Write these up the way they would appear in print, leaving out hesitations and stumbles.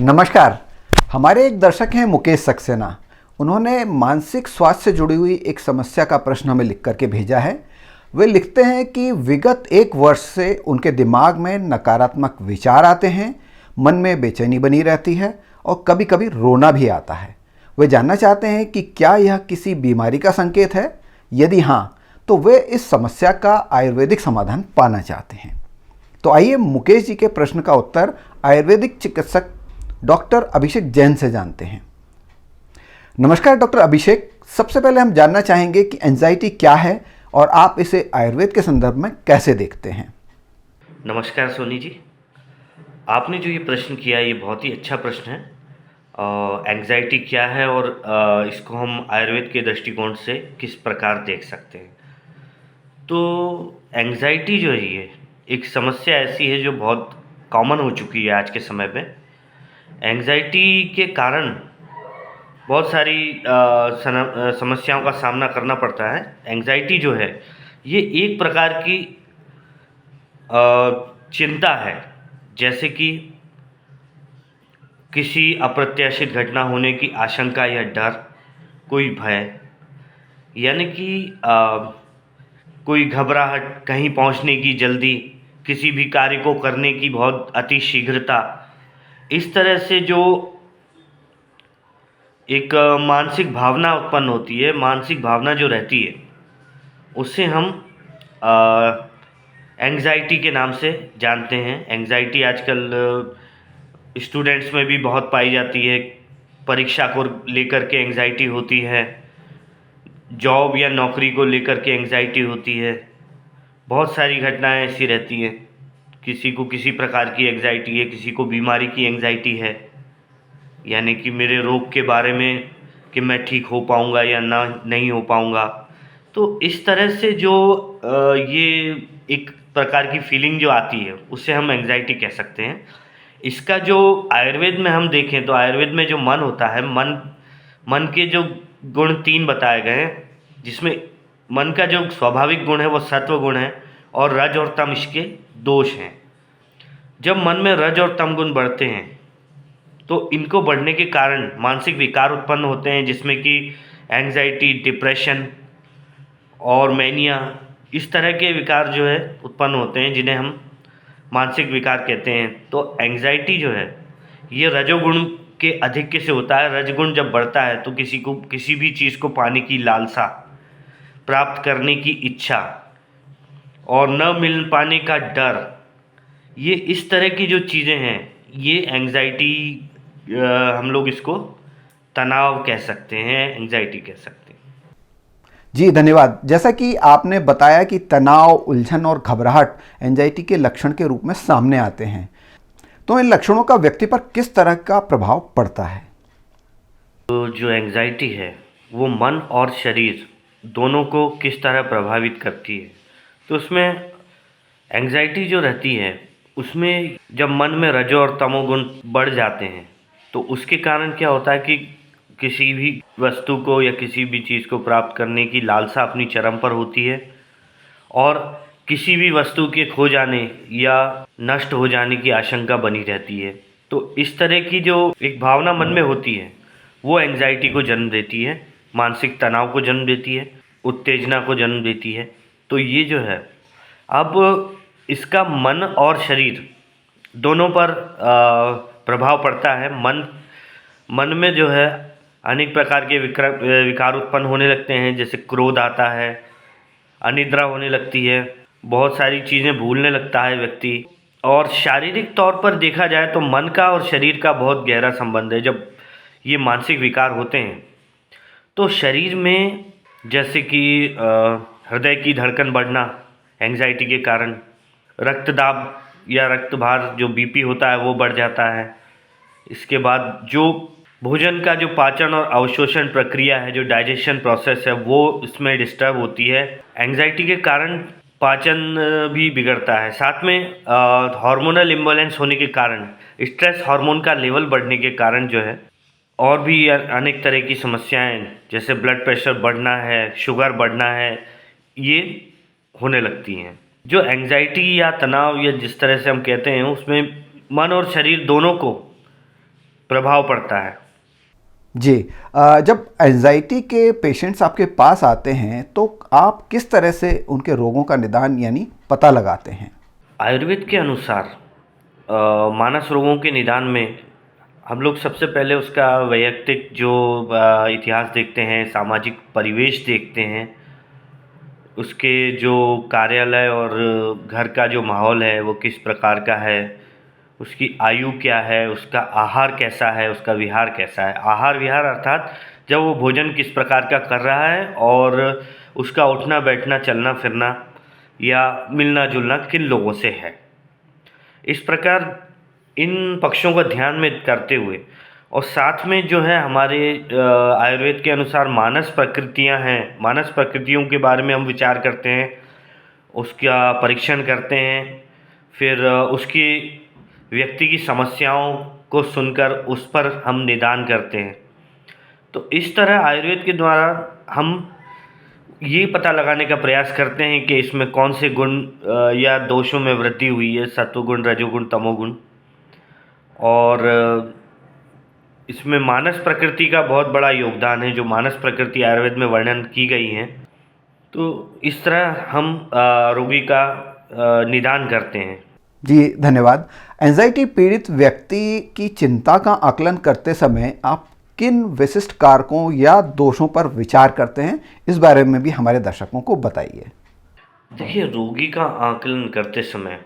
नमस्कार। हमारे एक दर्शक हैं मुकेश सक्सेना। उन्होंने मानसिक स्वास्थ्य से जुड़ी हुई एक समस्या का प्रश्न हमें लिख करके भेजा है। वे लिखते हैं कि विगत 1 वर्ष से उनके दिमाग में नकारात्मक विचार आते हैं, मन में बेचैनी बनी रहती है और कभी कभी रोना भी आता है। वे जानना चाहते हैं कि क्या यह किसी बीमारी का संकेत है। यदि हाँ, तो वे इस समस्या का आयुर्वेदिक समाधान पाना चाहते हैं। तो आइए मुकेश जी के प्रश्न का उत्तर आयुर्वेदिक चिकित्सक डॉक्टर अभिषेक जैन से जानते हैं। नमस्कार डॉक्टर अभिषेक, सबसे पहले हम जानना चाहेंगे कि एंजाइटी क्या है और आप इसे आयुर्वेद के संदर्भ में कैसे देखते हैं। नमस्कार सोनी जी, आपने जो ये प्रश्न किया ये बहुत ही अच्छा प्रश्न है। एंग्जाइटी क्या है और इसको हम आयुर्वेद के दृष्टिकोण से किस प्रकार देख सकते हैं। तो एंग्जाइटी जो है ये एक समस्या ऐसी है जो बहुत कॉमन हो चुकी है आज के समय में। एंग्जाइटी के कारण बहुत सारी समस्याओं का सामना करना पड़ता है। एंग्जाइटी जो है ये एक प्रकार की चिंता है, जैसे कि किसी अप्रत्याशित घटना होने की आशंका या डर, कोई भय, यानी कि कोई घबराहट, कहीं पहुंचने की जल्दी, किसी भी कार्य को करने की बहुत अति शीघ्रता। इस तरह से जो एक मानसिक भावना उत्पन्न होती है, मानसिक भावना जो रहती है उसे हम एंग्जाइटी के नाम से जानते हैं। एंग्जाइटी आजकल स्टूडेंट्स में भी बहुत पाई जाती है। परीक्षा को लेकर के एंग्जाइटी होती है, जॉब या नौकरी को लेकर के एंग्जाइटी होती है। बहुत सारी घटनाएं ऐसी रहती हैं। किसी को किसी प्रकार की एंग्जाइटी है, किसी को बीमारी की एंग्जाइटी है, यानी कि मेरे रोग के बारे में कि मैं ठीक हो पाऊँगा या ना नहीं हो पाऊँगा। तो इस तरह से जो ये एक प्रकार की फीलिंग जो आती है उसे हम एंग्जाइटी कह सकते हैं। इसका जो आयुर्वेद में हम देखें तो आयुर्वेद में जो मन होता है, मन के जो गुण 3 बताए गए हैं, जिसमें मन का जो स्वाभाविक गुण है वो सत्व गुण है और रज और तम इसके दोष हैं। जब मन में रज और तम गुण बढ़ते हैं तो इनको बढ़ने के कारण मानसिक विकार उत्पन्न होते हैं, जिसमें कि एंग्जाइटी, डिप्रेशन और मैनिया, इस तरह के विकार जो है उत्पन्न होते हैं, जिन्हें हम मानसिक विकार कहते हैं। तो एंग्जाइटी जो है ये रजोगुण के अधिक्य से होता है। रजगुण जब बढ़ता है तो किसी को किसी भी चीज़ को पाने की लालसा, प्राप्त करने की इच्छा और न मिल पाने का डर, ये इस तरह की जो चीज़ें हैं ये एंग्जाइटी, हम लोग इसको तनाव कह सकते हैं, एंग्जाइटी कह सकते हैं। जी धन्यवाद। जैसा कि आपने बताया कि तनाव, उलझन और घबराहट एंजाइटी के लक्षण के रूप में सामने आते हैं, तो इन लक्षणों का व्यक्ति पर किस तरह का प्रभाव पड़ता है। तो जो एंग्जाइटी है वो मन और शरीर दोनों को किस तरह प्रभावित करती है। तो उसमें एंग्जाइटी जो रहती है उसमें जब मन में रजो और तमोगुण बढ़ जाते हैं तो उसके कारण क्या होता है कि किसी भी वस्तु को या किसी भी चीज़ को प्राप्त करने की लालसा अपनी चरम पर होती है और किसी भी वस्तु के खो जाने या नष्ट हो जाने की आशंका बनी रहती है। तो इस तरह की जो एक भावना मन में होती है वो एंग्जाइटी को जन्म देती है, मानसिक तनाव को जन्म देती है, उत्तेजना को जन्म देती है। तो ये जो है, अब इसका मन और शरीर दोनों पर प्रभाव पड़ता है। मन में जो है अनेक प्रकार के विकार उत्पन्न होने लगते हैं, जैसे क्रोध आता है, अनिद्रा होने लगती है, बहुत सारी चीज़ें भूलने लगता है व्यक्ति। और शारीरिक तौर पर देखा जाए तो मन का और शरीर का बहुत गहरा संबंध है। जब ये मानसिक विकार होते हैं तो शरीर में जैसे कि हृदय की धड़कन बढ़ना एंग्जाइटी के कारण, रक्तदाब या रक्त भार जो बीपी होता है वो बढ़ जाता है। इसके बाद जो भोजन का जो पाचन और अवशोषण प्रक्रिया है, जो डाइजेशन प्रोसेस है, वो इसमें डिस्टर्ब होती है। एंग्जाइटी के कारण पाचन भी बिगड़ता है। साथ में हार्मोनल इम्बैलेंस होने के कारण, स्ट्रेस हार्मोन का लेवल बढ़ने के कारण जो है और भी अनेक तरह की समस्याएं, जैसे ब्लड प्रेशर बढ़ना है, शुगर बढ़ना है, ये होने लगती हैं। जो एंग्जाइटी या तनाव या जिस तरह से हम कहते हैं उसमें मन और शरीर दोनों को प्रभाव पड़ता है। जी। जब एंजाइटी के पेशेंट्स आपके पास आते हैं तो आप किस तरह से उनके रोगों का निदान यानी पता लगाते हैं? आयुर्वेद के अनुसार मानस रोगों के निदान में हम लोग सबसे पहले उसका वैयक्तिक जो इतिहास देखते हैं, सामाजिक परिवेश देखते हैं, उसके जो कार्यालय और घर का जो माहौल है वो किस प्रकार का है, उसकी आयु क्या है, उसका आहार कैसा है, उसका विहार कैसा है। आहार विहार अर्थात जब वो भोजन किस प्रकार का कर रहा है और उसका उठना बैठना चलना फिरना या मिलना जुलना किन लोगों से है। इस प्रकार इन पक्षों को ध्यान में करते हुए और साथ में जो है हमारे आयुर्वेद के अनुसार मानस प्रकृतियां हैं, मानस प्रकृतियों के बारे में हम विचार करते हैं, उसका परीक्षण करते हैं, फिर उसकी व्यक्ति की समस्याओं को सुनकर उस पर हम निदान करते हैं। तो इस तरह आयुर्वेद के द्वारा हम ये पता लगाने का प्रयास करते हैं कि इसमें कौन से गुण या दोषों में वृद्धि हुई है, सत्वगुण, रजोगुण, तमोगुण, और इसमें मानस प्रकृति का बहुत बड़ा योगदान है, जो मानस प्रकृति आयुर्वेद में वर्णन की गई है। तो इस तरह हम रोगी का निदान करते हैं। जी धन्यवाद। एंजाइटी पीड़ित व्यक्ति की चिंता का आकलन करते समय आप किन विशिष्ट कारकों या दोषों पर विचार करते हैं, इस बारे में भी हमारे दर्शकों को बताइए। देखिए, रोगी का आकलन करते समय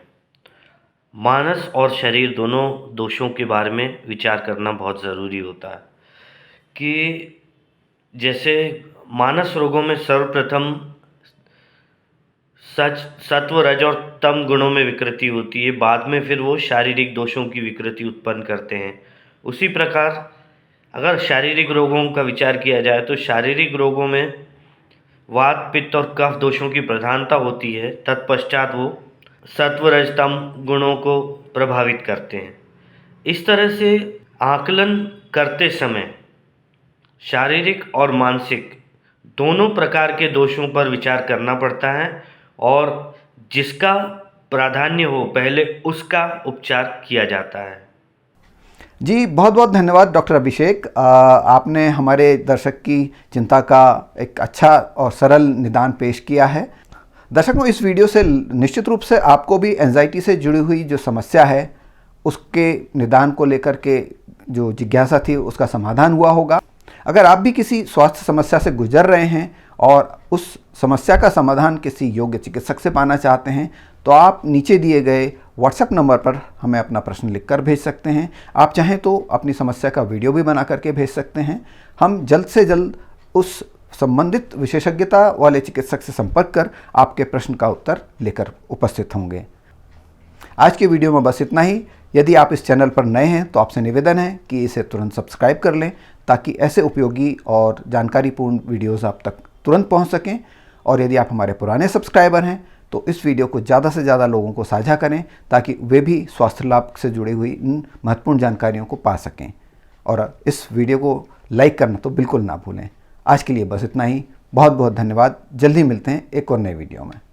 मानस और शरीर दोनों दोषों के बारे में विचार करना बहुत ज़रूरी होता है। कि जैसे मानस रोगों में सर्वप्रथम सत्व, रज और तम गुणों में विकृति होती है, बाद में फिर वो शारीरिक दोषों की विकृति उत्पन्न करते हैं। उसी प्रकार अगर शारीरिक रोगों का विचार किया जाए तो शारीरिक रोगों में वात, पित्त और कफ दोषों की प्रधानता होती है, तत्पश्चात वो सत्व, रज, तम गुणों को प्रभावित करते हैं। इस तरह से आकलन करते समय शारीरिक और मानसिक दोनों प्रकार के दोषों पर विचार करना पड़ता है और जिसका प्राधान्य हो पहले उसका उपचार किया जाता है। जी बहुत बहुत धन्यवाद डॉक्टर अभिषेक। आपने हमारे दर्शक की चिंता का एक अच्छा और सरल निदान पेश किया है। दर्शकों, इस वीडियो से निश्चित रूप से आपको भी एंजाइटी से जुड़ी हुई जो समस्या है उसके निदान को लेकर के जो जिज्ञासा थी उसका समाधान हुआ होगा। अगर आप भी किसी स्वास्थ्य समस्या से गुजर रहे हैं और उस समस्या का समाधान किसी योग्य चिकित्सक से पाना चाहते हैं तो आप नीचे दिए गए व्हाट्सएप नंबर पर हमें अपना प्रश्न लिखकर भेज सकते हैं। आप चाहें तो अपनी समस्या का वीडियो भी बना करके भेज सकते हैं। हम जल्द से जल्द उस संबंधित विशेषज्ञता वाले चिकित्सक से संपर्क कर आपके प्रश्न का उत्तर लेकर उपस्थित होंगे। आज की वीडियो में बस इतना ही। यदि आप इस चैनल पर नए हैं तो आपसे निवेदन है कि इसे तुरंत सब्सक्राइब कर लें ताकि ऐसे उपयोगी और जानकारीपूर्ण वीडियोज़ आप तक तुरंत पहुंच सकें। और यदि आप हमारे पुराने सब्सक्राइबर हैं तो इस वीडियो को ज़्यादा से ज़्यादा लोगों को साझा करें ताकि वे भी स्वास्थ्य लाभ से जुड़ी हुई इन महत्वपूर्ण जानकारियों को पा सकें। और इस वीडियो को लाइक करना तो बिल्कुल ना भूलें। आज के लिए बस इतना ही। बहुत बहुत धन्यवाद। जल्दी मिलते हैं एक और नए वीडियो में।